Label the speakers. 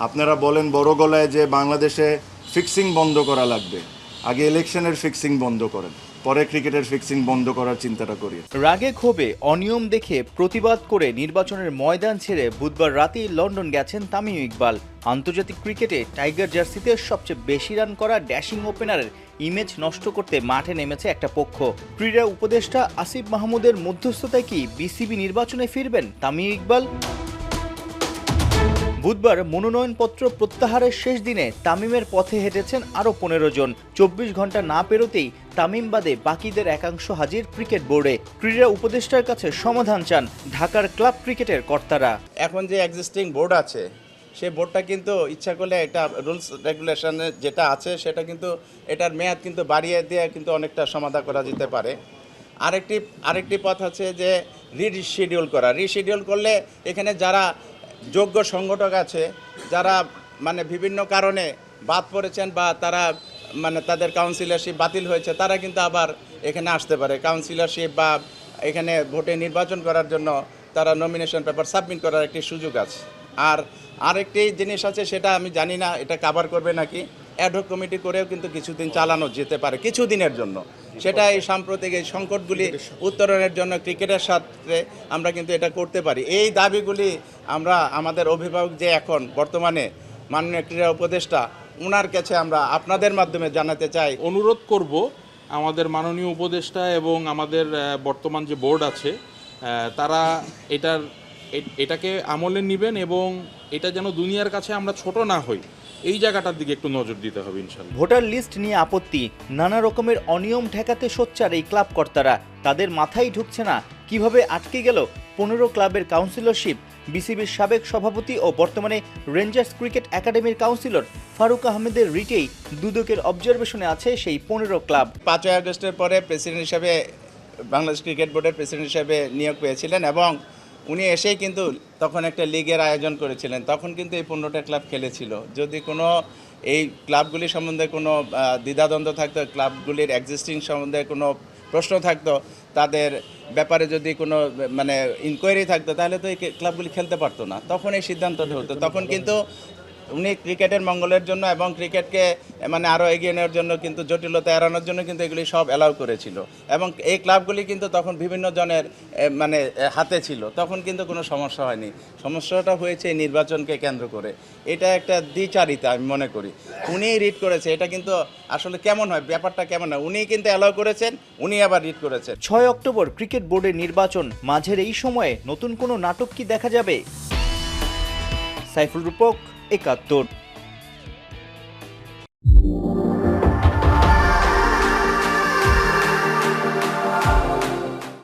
Speaker 1: আপনারা বলেন বড় গলায় যে বাংলাদেশে ফিক্সিং বন্ধ করা লাগবে, আগে ইলেকশনের ফিক্সিং বন্ধ করেন, পরে ক্রিকেটের ফিক্সিং বন্ধ করার চিন্তাটা করি।
Speaker 2: রাগে ক্ষোভে অনিয়ম দেখে প্রতিবাদ করে নির্বাচনের ময়দান ছেড়ে বুধবার রাতেই লন্ডন গেছেন তামিম ইকবাল। আন্তর্জাতিক ক্রিকেটে টাইগার জার্সিতে সবচেয়ে বেশি রান করা ড্যাশিং ওপেনারের ইমেজ নষ্ট করতে মাঠে নেমেছে একটা পক্ষ। ক্রীড়া উপদেষ্টা আসিফ মাহমুদের মধ্যস্থতায় কি বিসিবি নির্বাচনে ফিরবেন তামিম ইকবাল? বুধবার মনোনয়নপত্র প্রত্যাহারের শেষ দিনে তামিমের পথে হেঁটেছেন আরও 15 জন। 24 ঘন্টা না পেরোতেই তামিম বাদে বাকিদের একাংশ হাজির ক্রিকেট বোর্ডে। ক্রীড়া উপদেষ্টার কাছে সমাধান চান ঢাকার ক্লাব ক্রিকেটের কর্তারা।
Speaker 3: এখন যে এক্সিস্টিং বোর্ড আছে সেই বোর্ডটা কিন্তু ইচ্ছা করলে এটা রুলস রেগুলেশনে যেটা আছে সেটা কিন্তু এটার মেয়াদ কিন্তু বাড়িয়ে দিয়ে কিন্তু অনেকটা সমাধান করা যেতে পারে। আরেকটি পথ আছে যে রিশিডিউল করলে এখানে যারা যোগ্য সংগঠক আছে, যারা মানে বিভিন্ন কারণে বাদ পড়েছেন বা তারা মানে তাদের কাউন্সিলরশিপ বাতিল হয়েছে, তারা কিন্তু আবার এখানে আসতে পারে। কাউন্সিলরশিপ বা এখানে ভোটে নির্বাচন করার জন্য তারা নমিনেশন পেপার সাবমিট করার একটি সুযোগ আছে। আর আরেকটি জিনিস আছে, সেটা আমি জানি না এটা কভার করবে নাকি, অ্যাডহক কমিটি করেও কিন্তু কিছুদিন চালানো যেতে পারে কিছুদিনের জন্য। সেটা এই সাম্প্রতিক এই সংকটগুলি উত্তরণের জন্য ক্রিকেটের সাথে আমরা কিন্তু এটা করতে পারি। এই দাবিগুলি আমরা আমাদের অভিভাবক যে এখন বর্তমানে মাননীয় ক্রীড়া উপদেষ্টা, ওনার কাছে আমরা আপনাদের মাধ্যমে জানাতে চাই।
Speaker 4: অনুরোধ করব আমাদের মাননীয় উপদেষ্টা এবং আমাদের বর্তমান যে বোর্ড আছে তারা এটাকে আমলে নেবেন এবং এটা যেন দুনিয়ার কাছে আমরা ছোট না হই, এই জায়গাটার দিকে একটু নজর দিতে হবে ইনশাল্লাহ।
Speaker 2: ভোটার লিস্ট নিয়ে আপত্তি, নানা রকমের অনিয়ম ঠেকাতে সোচ্চার এই ক্লাব কর্তারা। তাদের মাথায় ঢুকছে না কিভাবে আটকে গেল 15 ক্লাবের কাউন্সিলরশিপ। বিসিবির সাবেক সভাপতি ও বর্তমানে রেঞ্জার্স ক্রিকেট একাডেমির কাউন্সিলর ফারুক আহমেদের রিটেই দুদকের অবজারভেশনে আছে সেই 15 ক্লাব।
Speaker 3: 5 আগস্টের পরে প্রেসিডেন্ট হিসাবে বাংলাদেশ ক্রিকেট বোর্ডের প্রেসিডেন্ট হিসাবে নিয়োগ পেয়েছিলেন এবং উনি এসেই কিন্তু তখন একটা লিগের আয়োজন করেছিলেন। তখন কিন্তু এই 15টা ক্লাব খেলেছিল। যদি কোনো এই ক্লাবগুলি সম্বন্ধে কোনো দ্বিধাদ্বন্দ্ব থাকতো, ক্লাবগুলির এক্সিস্টিং সম্বন্ধে কোনো প্রশ্ন থাকতো, তাদের ব্যাপারে যদি কোনো মানে ইনকোয়ারি থাকতো, তাহলে তো এই ক্লাবগুলি খেলতে পারতো না। তখন এই সিদ্ধান্তটা হতো। তখন কিন্তু উনি ক্রিকেটের মঙ্গলের জন্য এবং ক্রিকেটকে মানে আরও এগিয়ে নেওয়ার জন্য কিন্তু জটিলতা এড়ানোর জন্য কিন্তু এগুলি সব অ্যালাউ করেছিল এবং এই ক্লাবগুলি কিন্তু তখন বিভিন্ন জনের মানে হাতে ছিল। তখন কিন্তু কোনো সমস্যা হয়নি। সমস্যাটা হয়েছে এই নির্বাচনকে কেন্দ্র করে। এটা একটা দ্বিচারিতা আমি মনে করি। উনিই রিড করেছে, এটা কিন্তু আসলে কেমন হয়, ব্যাপারটা কেমন হয়, উনিই কিন্তু অ্যালাউ করেছেন, উনি আবার রিড করেছেন।
Speaker 2: 6 অক্টোবর ক্রিকেট বোর্ডের নির্বাচন, মাঝের এই সময়ে নতুন কোনো নাটক কি দেখা যাবে? সাইফুল রূপক, 71।